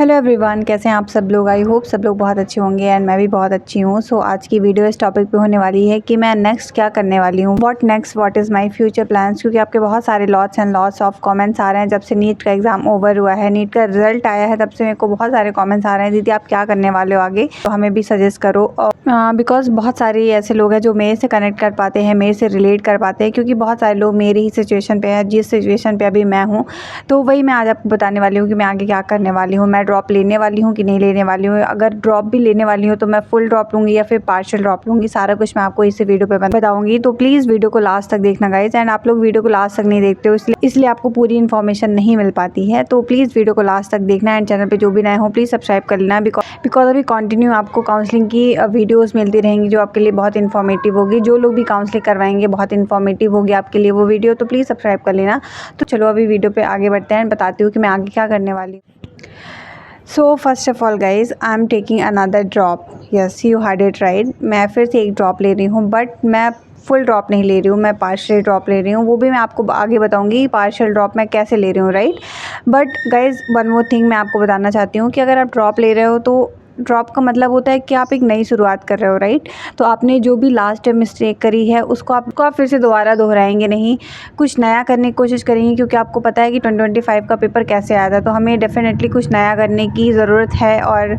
Hello everyone, कैसे हैं आप सब लोग। आई होप सब लोग बहुत अच्छे होंगे एंड मैं भी बहुत अच्छी हूँ। सो आज की वीडियो इस टॉपिक पे होने वाली है कि मैं नेक्स्ट क्या करने वाली हूँ, what is my future plans. क्योंकि आपके बहुत सारे lots and lots of comments आ रहे हैं जब से नीट का एग्ज़ाम ओवर हुआ है, नीट का रिजल्ट आया है, तब से मेरे को बहुत सारे कॉमेंट्स आ रहे हैं, दीदी आप क्या करने वाले हो आगे, तो हमें भी सजेस्ट करो। बिकॉज बहुत सारे ऐसे लोग हैं जो मेरे से कनेक्ट कर पाते हैं, मेरे से रिलेट कर पाते हैं, क्योंकि बहुत सारे लोग मेरी ही सिचुएशन पे हैं, जिस सिचुएशन पे अभी मैं हूँ। तो वही मैं आज आपको बताने वाली हूँ कि मैं आगे क्या करने वाली हूँ। मैं ड्रॉप लेने वाली हूँ कि नहीं लेने वाली हूँ, अगर ड्रॉप भी लेने वाली हूँ तो मैं फुल ड्रॉप लूँगी या फिर पार्शियल ड्रॉप लूँगी, सारा कुछ मैं आपको इसी वीडियो पे बताऊँगी। तो प्लीज़ वीडियो को लास्ट तक देखना गाइज। एंड आप लोग वीडियो को लास्ट तक नहीं देखते हो, इसलिए आपको पूरी इन्फॉर्मेशन नहीं मिल पाती है। तो प्लीज़ वीडियो को लास्ट तक देखना एंड चैनल पर जो भी नए हो प्लीज़ सब्सक्राइब कर लेना, बिकॉज अभी कंटिन्यू आपको काउंसलिंग की वीडियोज़ मिलती रहेंगी जो आपके लिए बहुत इन्फॉर्मेटिव होगी। जो लोग भी काउंसलिंग करवाएंगे बहुत इन्फॉर्मेटिव होगी आपके लिए वो वीडियो, तो प्लीज़ सब्सक्राइब कर लेना। तो चलो अभी वीडियो पे आगे बढ़ते हैं, बताती हूँ कि मैं आगे क्या करने वाली हूँ। So first of all guys, I am taking another drop. Yes, you had it right, मैं फिर से एक ड्रॉप ले रही हूँ, बट मैं फुल ड्रॉप नहीं ले रही हूँ, मैं पार्शियल ड्रॉप ले रही हूँ। वो भी मैं आपको आगे बताऊँगी पार्शियल ड्रॉप मैं कैसे ले रही हूँ, right. But guys one more thing मैं आपको बताना चाहती हूँ कि अगर आप ड्रॉप ले रहे हो तो ड्रॉप का मतलब होता है कि आप एक नई शुरुआत कर रहे हो, राइट। तो आपने जो भी लास्ट टाइम मिस्टेक करी है उसको आप फिर से दोबारा दोहराएंगे नहीं, कुछ नया करने की कोशिश करेंगे, क्योंकि आपको पता है कि 2025 का पेपर कैसे आया था। तो हमें डेफिनेटली कुछ नया करने की ज़रूरत है, और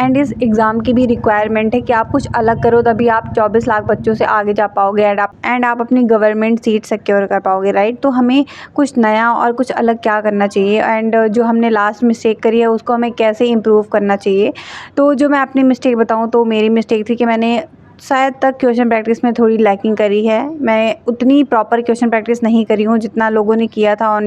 एंड इस एग्ज़ाम की भी रिक्वायरमेंट है कि आप कुछ अलग करो, तभी आप 24 लाख बच्चों से आगे जा पाओगे एंड आप अपनी गवर्नमेंट सीट सिक्योर कर पाओगे, राइट। तो हमें कुछ नया और कुछ अलग क्या करना चाहिए, एंड जो हमने लास्ट मिस्टेक करी है उसको हमें कैसे इम्प्रूव करना चाहिए। तो जो मैं अपनी मिस्टेक बताऊँ तो मेरी मिस्टेक थी कि मैंने शायद तक क्वेश्चन प्रैक्टिस में थोड़ी लैकिंग करी है। मैं उतनी प्रॉपर क्वेश्चन प्रैक्टिस नहीं करी हूँ जितना लोगों ने किया था,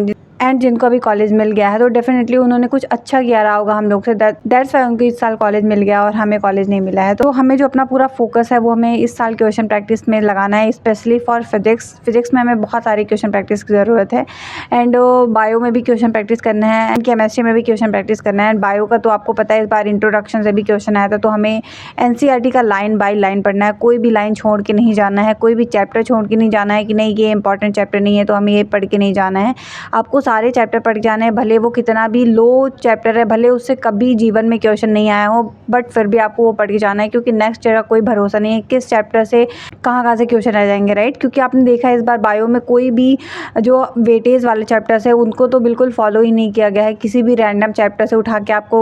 एंड जिनको अभी कॉलेज मिल गया है तो डेफिनेटली उन्होंने कुछ अच्छा किया रहा होगा हम लोग से, दैट्स वाई उनको इस साल कॉलेज मिल गया और हमें कॉलेज नहीं मिला है। तो हमें जो अपना पूरा फोकस है वो हमें इस साल क्वेश्चन प्रैक्टिस में लगाना है, स्पेशली फॉर फिजिक्स में हमें बहुत सारी क्वेश्चन प्रैक्टिस की ज़रूरत है। एंड बायो में भी क्वेश्चन प्रैक्टिस करना है, एंड केमिस्ट्री में भी क्वेश्चन प्रैक्टिस करना है। एंड बायो का तो आपको पता है इस बार इंट्रोडक्शन से भी क्वेश्चन आया था, तो हमें NCERT का लाइन बाय लाइन पढ़ना है, कोई भी लाइन छोड़ के नहीं जाना है, कोई भी चैप्टर छोड़ के नहीं जाना है कि नहीं ये इंपॉर्टेंट चैप्टर नहीं है तो हमें ये पढ़ के नहीं जाना है। आपको सारे चैप्टर पढ़ जाना है, भले वो कितना भी लो चैप्टर है, भले उससे कभी जीवन में क्वेश्चन नहीं आया हो, बट फिर भी आपको वो पढ़ के जाना है, क्योंकि नेक्स्ट ईयर का कोई भरोसा नहीं है किस चैप्टर से कहाँ से क्वेश्चन आ जाएंगे, राइट। क्योंकि आपने देखा है इस बार बायो में कोई भी जो वेटेज वाले चैप्टर्स है उनको तो बिल्कुल फॉलो ही नहीं किया गया है, किसी भी रैंडम चैप्टर से उठा के आपको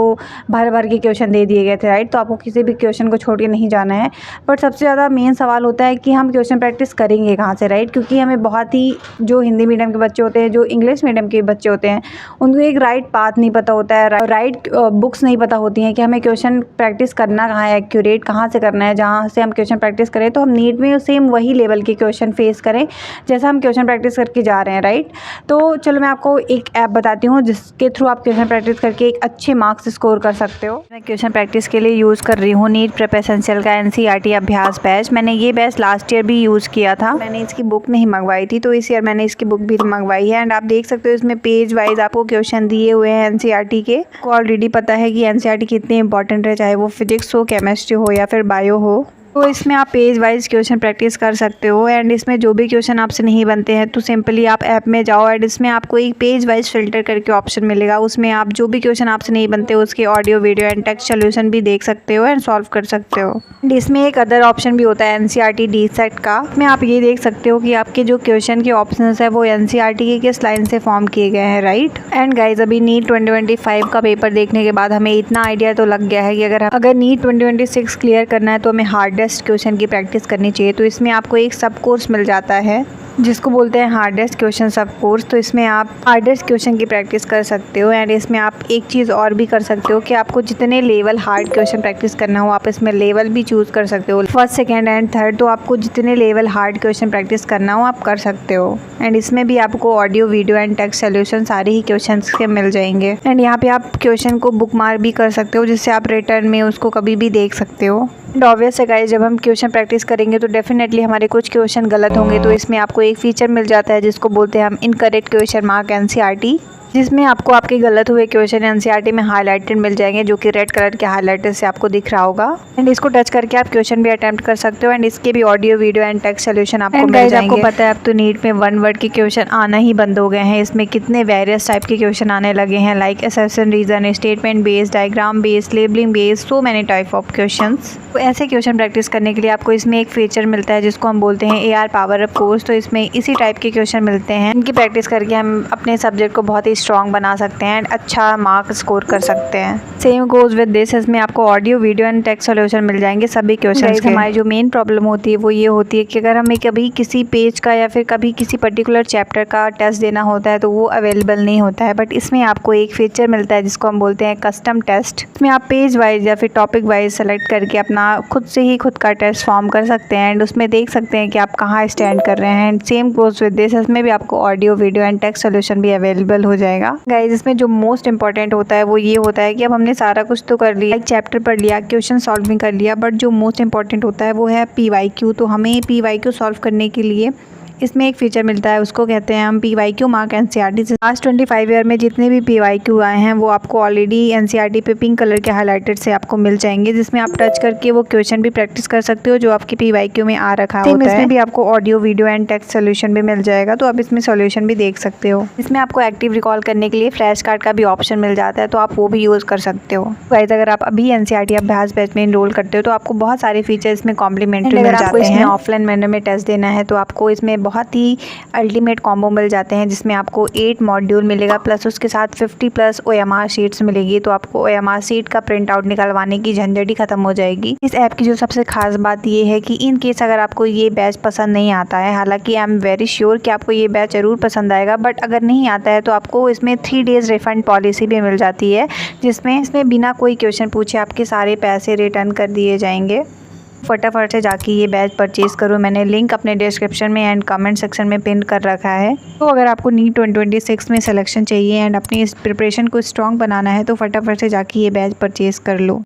भर के क्वेश्चन दे दिए गए थे, राइट। तो आपको किसी भी क्वेश्चन को छोड़ के नहीं जाना है। बट सबसे ज़्यादा मेन सवाल होता है कि हम क्वेश्चन प्रैक्टिस करेंगे कहाँ से, राइट। क्योंकि हमें बहुत ही जो हिंदी मीडियम के बच्चे होते हैं, जो इंग्लिश मीडियम के बच्चे होते हैं, उनको एक राइट पाथ नहीं पता होता है, राइट बुक्स नहीं पता होती हैं कि हमें क्वेश्चन प्रैक्टिस करना कहाँ है, एक्यूरेट कहाँ से करना है, जहाँ से हम क्वेश्चन प्रैक्टिस करें तो हम नीट में सेम वही लेवल के क्वेश्चन फेस करें जैसा हम क्वेश्चन प्रैक्टिस करके जा रहे हैं, राइट। तो चलो मैं आपको एक ऐप बताती हूँ जिसके थ्रू आप क्वेश्चन प्रैक्टिस करके एक अच्छे मार्क्स स्कोर कर सकते हो। मैं क्वेश्चन प्रैक्टिस के लिए यूज़ कर रही हूँ नीट प्रेप एसेंशियल का NCERT अभ्यास बैच। मैंने ये बैच लास्ट ईयर भी यूज़ किया था, मैंने इसकी बुक नहीं मंगवाई थी, तो इस ईयर मैंने इसकी बुक भी मंगवाई है। एंड आप देख सकते हो इसमें पेज वाइज आपको क्वेश्चन दिए हुए हैं NCERT के। को ऑलरेडी पता है कि NCERT कितने इंपॉर्टेंट है, चाहे वो फिजिक्स हो, केमिस्ट्री हो या फिर बायो हो। तो इसमें आप पेज वाइज क्वेश्चन प्रैक्टिस कर सकते हो। एंड इसमें जो भी क्वेश्चन आपसे नहीं बनते हैं तो सिंपली आप ऐप में जाओ, एंड इसमें आपको एक पेज वाइज फिल्टर करके ऑप्शन मिलेगा, उसमें आप जो भी क्वेश्चन आपसे नहीं बनते उसके audio video and text solution भी देख सकते हो एंड सॉल्व कर सकते हो। एंड इसमें एक अदर ऑप्शन भी होता है NCERT DSET का, इसमें आप ये देख सकते हो कि आपके जो क्वेश्चन के ऑप्शन है वो NCERT के किस लाइन से फॉर्म किए गए हैं, राइट। एंड गाइज अभी नीट 2025 का पेपर देखने के बाद हमें इतना आइडिया तो लग गया है कि अगर नीट 2026 क्लियर करना है तो हमें हार्डेस्ट क्वेश्चन की प्रैक्टिस करनी चाहिए। तो इसमें आपको एक सब कोर्स मिल जाता है जिसको बोलते हैं हार्डेस्ट क्वेश्चन सब कोर्स। तो इसमें आप हार्डेस्ट क्वेश्चन की प्रैक्टिस कर सकते हो। एंड इसमें आप एक चीज़ और भी कर सकते हो कि आपको जितने लेवल हार्ड क्वेश्चन प्रैक्टिस करना हो आप इसमें लेवल भी चूज़ कर सकते हो, फर्स्ट सेकंड एंड थर्ड। तो आपको जितने लेवल हार्ड क्वेश्चन प्रैक्टिस करना हो आप कर सकते हो। एंड इसमें भी आपको audio video and text solution सारे ही क्वेश्चन के मिल जाएंगे। एंड यहाँ पे आप क्वेश्चन को बुक मार्क भी कर सकते हो, जिससे आप रिटर्न में उसको कभी भी देख सकते हो। एंड ऑब्वियस है गाइस, जब हम क्वेश्चन प्रैक्टिस करेंगे तो डेफिनेटली हमारे कुछ क्वेश्चन गलत होंगे, तो इसमें आपको एक फीचर मिल जाता है जिसको बोलते हैं हम इनकरेक्ट क्वेश्चन मार्क NCERT। जिसमें आपको आपके गलत हुए क्वेश्चन एनसीईआरटी में हाईलाइटेड मिल जाएंगे, जो कि रेड कलर के हाईलाइटर से आपको दिख रहा होगा। एंड इसको टच करके आप क्वेश्चन भी अटेम्प्ट कर सकते हो एंड इसके भी audio video and text solution आपको मिल जाएंगे। आपको पता है अब तो नीट में 1 वर्ड के क्वेश्चन आना ही बंद हो गए हैं। इसमें कितने वेरियस टाइप के क्वेश्चन आने लगे हैं, like assertion, reason, statement based, diagram based, labelling based, so many type of question. तो ऐसे क्वेश्चन प्रैक्टिस करने के लिए आपको इसमें एक फीचर मिलता है जिसको हम बोलते हैं AR पावर अप कोर्स। तो इसमें इसी टाइप के क्वेश्चन मिलते हैं, इनकी प्रैक्टिस करके हम अपने सब्जेक्ट को बहुत ही स्ट्रॉन्ग बना सकते हैं एंड अच्छा मार्क स्कोर कर सकते हैं। सेम गोज विद दिस, इसमें आपको audio video and text solution मिल जाएंगे सभी क्वेश्चंस के। हमारी जो मेन प्रॉब्लम होती है वो ये होती है कि अगर हमें कभी किसी पेज का या फिर कभी किसी पर्टिकुलर चैप्टर का टेस्ट देना होता है तो वो अवेलेबल नहीं होता है। बट इसमें आपको एक फीचर मिलता है जिसको हम बोलते हैं कस्टम टेस्ट। इसमें आप पेज वाइज या फिर टॉपिक वाइज सेलेक्ट करके अपना खुद से ही खुद का टेस्ट फॉर्म कर सकते हैं एंड उसमें देख सकते हैं कि आप कहाँ स्टैंड कर रहे हैं। And same goes with this, इसमें भी आपको audio video and text solution भी अवेलेबल हो जाएगा। गाइज इसमें जो मोस्ट इंपॉर्टेंट होता है वो ये होता है कि अब हमने सारा कुछ तो कर लिया, एक चैप्टर पढ़ लिया, क्वेश्चन सॉल्विंग कर लिया, बट जो मोस्ट इंपॉर्टेंट होता है वो है PYQ। तो हमें PYQ सॉल्व करने के लिए इसमें एक फीचर मिलता है, उसको कहते हैं हम PYQ मार्क एनसीईआरटी से। लास्ट 25 ईयर में जितने भी PYQ आए हैं वो आपको ऑलरेडी एनसीईआरटी पे पिंक कलर के हाईलाइटेड से आपको मिल जाएंगे, जिसमें आप टच करके वो क्वेश्चन भी प्रैक्टिस कर सकते हो जो आपकी PYQ में आ रखा होता है। इसमें भी आपको audio video and text solution भी मिल जाएगा, तो आप इसमें सोल्यूशन भी देख सकते हो। इसमें आपको एक्टिव रिकॉल करने के लिए फ्लैश कार्ड का भी ऑप्शन मिल जाता है, तो आप वो भी यूज़ कर सकते हो। गाइस अगर आप अभी एनसीईआरटी अभ्यास बैच में इनरोल करते हो तो आपको बहुत सारे फीचर इसमें कॉम्प्लीमेंट्री मिल जाते हैं। ऑफलाइन मैनर में टेस्ट देना है तो आपको इसमें बहुत ही अल्टीमेट कॉम्बो मिल जाते हैं, जिसमें आपको 8 मॉड्यूल मिलेगा प्लस उसके साथ 50+ OMR शीट्स मिलेगी। तो आपको OMR शीट का प्रिंट आउट निकलवाने की झंझट ही खत्म हो जाएगी। इस ऐप की जो सबसे खास बात ये है कि इन केस अगर आपको ये बैच पसंद नहीं आता है, हालांकि आई एम वेरी श्योर कि आपको ये बैच ज़रूर पसंद आएगा, बट अगर नहीं आता है तो आपको इसमें 3 डेज़ रिफंड पॉलिसी भी मिल जाती है, जिसमें बिना कोई क्वेश्चन पूछे आपके सारे पैसे रिटर्न कर दिए जाएंगे। फटाफट से जाके ये बैच परचेज़ करो, मैंने लिंक अपने डिस्क्रिप्शन में एंड कमेंट सेक्शन में पिन कर रखा है। तो अगर आपको नीट 2026 में सिलेक्शन चाहिए एंड अपनी इस प्रिपरेशन को स्ट्रॉन्ग बनाना है तो फटाफट से जाके ये बैच परचेज़ कर लो।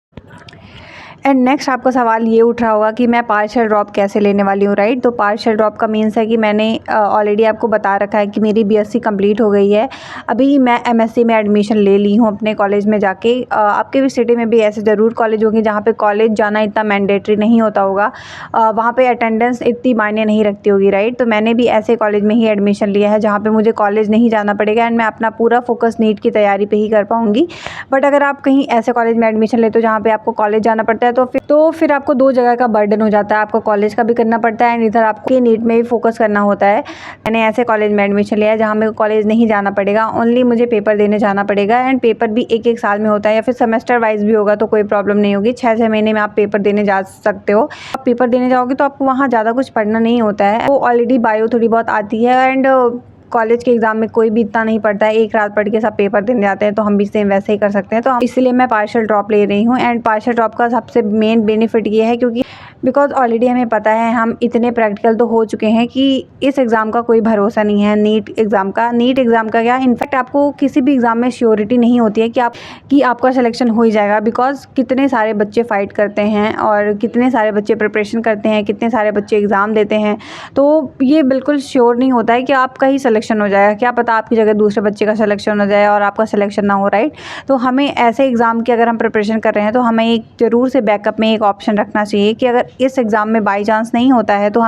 एंड नेक्स्ट आपका सवाल ये उठ रहा होगा कि मैं पार्शियल ड्रॉप कैसे लेने वाली हूँ, राइट। तो पार्शियल ड्रॉप का मीन्स है कि मैंने ऑलरेडी आपको बता रखा है कि मेरी BSc कंप्लीट हो गई है, अभी मैं MSc में एडमिशन ले ली हूँ अपने कॉलेज में जाके। आपके भी सिटी में भी ऐसे ज़रूर कॉलेज होंगे जहाँ पे कॉलेज जाना इतना मैंडेटरी नहीं होता होगा, वहाँ पे अटेंडेंस इतनी मायने नहीं रखती होगी, राइट। तो मैंने भी ऐसे कॉलेज में ही एडमिशन लिया है जहाँ पर मुझे कॉलेज नहीं जाना पड़ेगा एंड मैं अपना पूरा फोकस नीट की तैयारी पर ही कर पाऊँगी। बट अगर आप कहीं ऐसे कॉलेज में एडमिशन लेते हो जहाँ पर आपको कॉलेज जाना पड़ता है तो फिर आपको 2 जगह का बर्डन हो जाता है, आपको कॉलेज का भी करना पड़ता है एंड इधर आपको नीट में भी फोकस करना होता है। मैंने ऐसे कॉलेज में एडमिशन लिया है जहाँ मेरे को कॉलेज नहीं जाना पड़ेगा, ओनली मुझे पेपर देने जाना पड़ेगा एंड पेपर भी एक साल में होता है या फिर सेमेस्टर वाइज भी होगा तो कोई प्रॉब्लम नहीं होगी। 6-6 महीने में आप पेपर देने जा सकते हो। आप पेपर देने जाओगे तो आपको वहाँ ज़्यादा कुछ पढ़ना नहीं होता है, वो ऑलरेडी बायो थोड़ी बहुत आती है एंड कॉलेज के एग्ज़ाम में कोई भी इतना नहीं पढ़ता है, एक रात पढ़ के सब पेपर देने जाते हैं, तो हम भी सेम वैसे ही कर सकते हैं। तो इसलिए मैं पार्शियल ड्रॉप ले रही हूँ एंड पार्शियल ड्रॉप का सबसे मेन बेनिफिट ये है क्योंकि बिकॉज ऑलरेडी हमें पता है, हम इतने प्रैक्टिकल तो हो चुके हैं कि इस एग्ज़ाम का कोई भरोसा नहीं है। नीट एग्ज़ाम का क्या, इनफैक्ट आपको किसी भी एग्ज़ाम में श्योरिटी नहीं होती है कि आपका सिलेक्शन हो ही जाएगा, बिकॉज कितने सारे बच्चे फ़ाइट करते हैं और कितने सारे बच्चे प्रिपरेशन करते हैं, कितने सारे बच्चे एग्ज़ाम देते हैं, तो ये बिल्कुल श्योर नहीं होता है कि आपका ही सिलेक्शन हो जाएगा। क्या पता आपकी जगह दूसरे बच्चे का सिलेक्शन हो जाए और आपका सिलेक्शन ना हो, राइट। तो हमें ऐसे एग्ज़ाम की अगर हम प्रिपरेशन कर रहे हैं तो हमें एक ज़रूर से बैकअप में एक ऑप्शन रखना चाहिए कि अगर इस एग्ज़ाम में बाई चांस नहीं होता है तो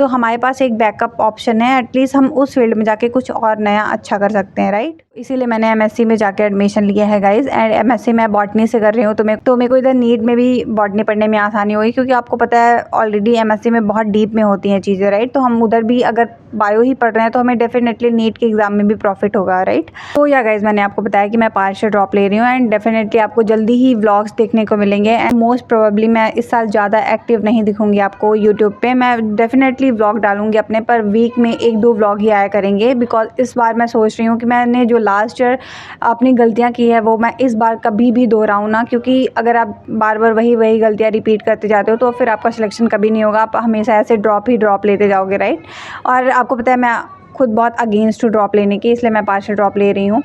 हमारे पास एक बैकअप ऑप्शन है, एटलीस्ट हम उस फील्ड में जाके कुछ और नया अच्छा कर सकते हैं, राइट। इसीलिए मैंने MSc में जाके एडमिशन लिया है गाइज एंड MSc मैं बॉटनी से कर रही हूँ, तो मेरे को इधर नीट में भी बॉटनी पढ़ने में आसानी होगी क्योंकि आपको पता है ऑलरेडी MSc में बहुत डीप में होती हैं चीज़ें, राइट। तो हम उधर भी अगर बायो ही पढ़ रहे हैं तो हमें डेफिनेटली नीट के एग्ज़ाम में भी प्रॉफिट होगा, राइट। तो या गाइज मैंने आपको बताया कि मैं पार्शियल ड्रॉप ले रही हूँ एंड डेफिनेटली आपको जल्दी ही व्लॉग्स देखने को मिलेंगे एंड मोस्ट प्रोबेबली मैं इस साल ज़्यादा एक्टिव नहीं दिखूंगी आपको यूट्यूब पे। मैं डेफिनेटली व्लॉग डालूंगी अपने पर, वीक में 1-2 व्लॉग ही आया करेंगे, बिकॉज इस बार मैं सोच रही हूँ कि मैंने जो लास्ट ईयर अपनी गलतियाँ की है वो मैं इस बार कभी भी दोहराऊँ ना, क्योंकि अगर आप बार बार वही गलतियाँ रिपीट करते जाते हो तो फिर आपका सिलेक्शन कभी नहीं होगा, आप हमेशा ऐसे ड्रॉप लेते जाओगे, राइट। और आपको पता है मैं खुद बहुत अगेंस्ट टू ड्रॉप लेने की, इसलिए मैं पार्शियल ड्रॉप ले रही हूँ।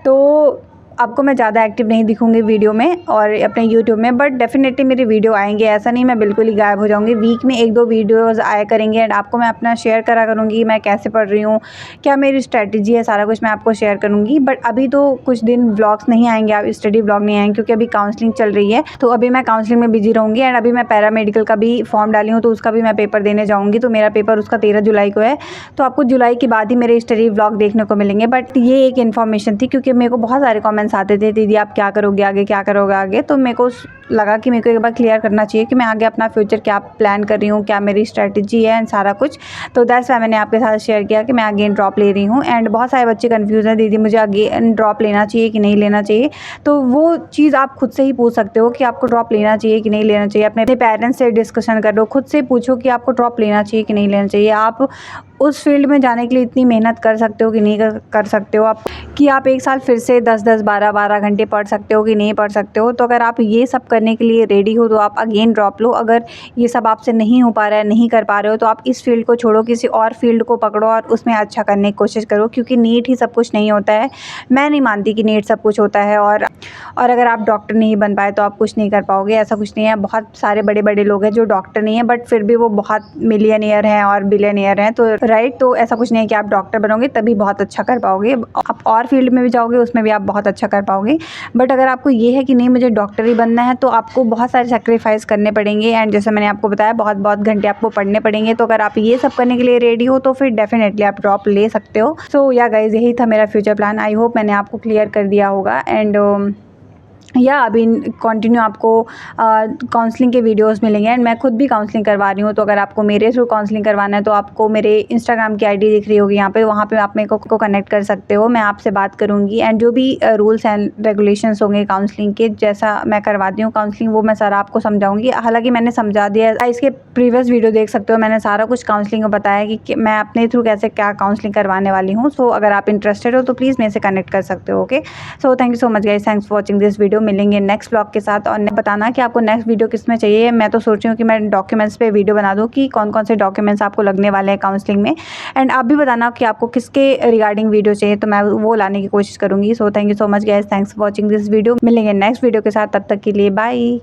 तो आपको मैं ज़्यादा एक्टिव नहीं दिखूँगी वीडियो में और अपने यूट्यूब में, बट डेफिनेटली मेरे वीडियो आएंगे, ऐसा नहीं मैं बिल्कुल ही गायब हो जाऊँगी। वीक में 1-2 वीडियोज़ आया करेंगे एंड आपको मैं अपना शेयर करा करूँगी, मैं कैसे पढ़ रही हूँ, क्या मेरी स्ट्रैटेजी है, सारा कुछ मैं आपको शेयर करूँगी। बट अभी तो कुछ दिन व्लॉग्स नहीं आएंगे, आप स्टडी व्लॉग नहीं आएंगे, क्योंकि अभी काउंसलिंग चल रही है, तो अभी मैं काउंसलिंग में बिजी रहूँगी। एंड अभी मैं पैरामेडिकल का भी फॉर्म डाली हूँ, तो उसका भी मैं पेपर देने जाऊँगी, तो मेरा पेपर उसका 13 जुलाई को है, तो आपको जुलाई के बाद ही मेरे स्टडी व्लॉग देखने को मिलेंगे। बट ये एक इन्फॉर्मेशन थी, क्योंकि मेरे को बहुत सारे कमेंट्स आते थे, दीदी आप क्या करोगे आगे, क्या करोगे आगे, तो मेरे को लगा कि मेरे को एक बार क्लियर करना चाहिए कि मैं आगे अपना फ्यूचर क्या प्लान कर रही हूँ, क्या मेरी स्ट्रैटेजी है एंड सारा कुछ। तो दैट्स वाई मैंने आपके साथ शेयर किया कि मैं अगेन ड्रॉप ले रही हूँ। एंड बहुत सारे बच्चे कंफ्यूज हैं, दीदी मुझे अगेन ड्रॉप लेना चाहिए कि नहीं लेना चाहिए, तो वो चीज़ आप खुद से ही पूछ सकते हो कि आपको ड्रॉप लेना चाहिए कि नहीं लेना चाहिए। अपने पेरेंट्स से डिस्कशन करो, खुद से पूछो कि आपको ड्रॉप लेना चाहिए कि नहीं लेना चाहिए। आप उस फील्ड में जाने के लिए इतनी मेहनत कर सकते हो कि नहीं कर सकते हो आप, कि आप एक साल फिर से 10-10 12-12 घंटे पढ़ सकते हो कि नहीं पढ़ सकते हो। तो अगर आप ये सब करने के लिए रेडी हो तो आप अगेन ड्रॉप लो। अगर ये सब आपसे नहीं हो पा रहा है, नहीं कर पा रहे हो, तो आप इस फील्ड को छोड़ो, किसी और फील्ड को पकड़ो और उसमें अच्छा करने की कोशिश करो, क्योंकि नीट ही सब कुछ नहीं होता है। मैं नहीं मानती कि नीट सब कुछ होता है, और अगर आप डॉक्टर नहीं बन पाए तो आप कुछ नहीं कर पाओगे, ऐसा कुछ नहीं है। बहुत सारे बड़े बड़े लोग हैं जो डॉक्टर नहीं है, बट फिर भी वो बहुत मिलियनियर हैं और बिलियनियर हैं, तो राइट, तो ऐसा कुछ नहीं है कि आप डॉक्टर बनोगे तभी बहुत अच्छा कर पाओगे, आप और फील्ड में भी जाओगे उसमें भी आप बहुत अच्छा कर पाओगे। बट अगर आपको ये है कि नहीं मुझे डॉक्टर ही बनना है, तो आपको बहुत सारे सेक्रीफाइस करने पड़ेंगे, एंड जैसे मैंने आपको बताया बहुत बहुत घंटे आपको पढ़ने पड़ेंगे। तो अगर आप ये सब करने के लिए रेडी हो तो फिर डेफिनेटली आप ड्रॉप ले सकते हो। सो या गाइज, यही था मेरा फ्यूचर प्लान। आई होप मैंने आपको क्लियर कर दिया होगा। एंड या अभी कंटिन्यू आपको काउंसलिंग के वीडियोस मिलेंगे, एंड मैं खुद भी काउंसलिंग करवा रही हूँ। तो अगर आपको मेरे थ्रू काउंसलिंग करवाना है तो आपको मेरे इंस्टाग्राम की आईडी दिख रही होगी यहाँ पे, वहाँ पे आप मेरे को कनेक्ट कर सकते हो, मैं आपसे बात करूँगी। एंड जो भी रूल्स एंड रेगुलेशंस होंगे काउंसलिंग के, जैसा मैं करवाती हूँ काउंसलिंग, वो मैं सारा आपको समझाऊँगी। हालाँकि मैंने समझा दिया, इसके प्रीवियस वीडियो देख सकते हो, मैंने सारा कुछ काउंसलिंग में बताया कि मैं अपने थ्रू कैसे क्या काउंसलिंग करवाने वाली हूँ। सो अगर आप इंटरेस्टेड हो तो प्लीज़ मेरे से कनेक्ट कर सकते हो। Okay, so thank you so much guys, thanks for watching this video. मिलेंगे नेक्स्ट ब्लॉग के साथ, और बताना कि आपको नेक्स्ट वीडियो किस में चाहिए। मैं तो सोच रही हूँ कि मैं डॉक्यूमेंट्स पे वीडियो बना दूँ कि कौन कौन से डॉक्यूमेंट्स आपको लगने वाले हैं काउंसलिंग में, एंड आप भी बताना कि आपको किसके रिगार्डिंग वीडियो चाहिए, तो मैं वो लाने की कोशिश करूँगी। So thank you so much guys, thanks for watching this video. मिलेंगे नेक्स्ट वीडियो के साथ, तब तक के लिए बाय।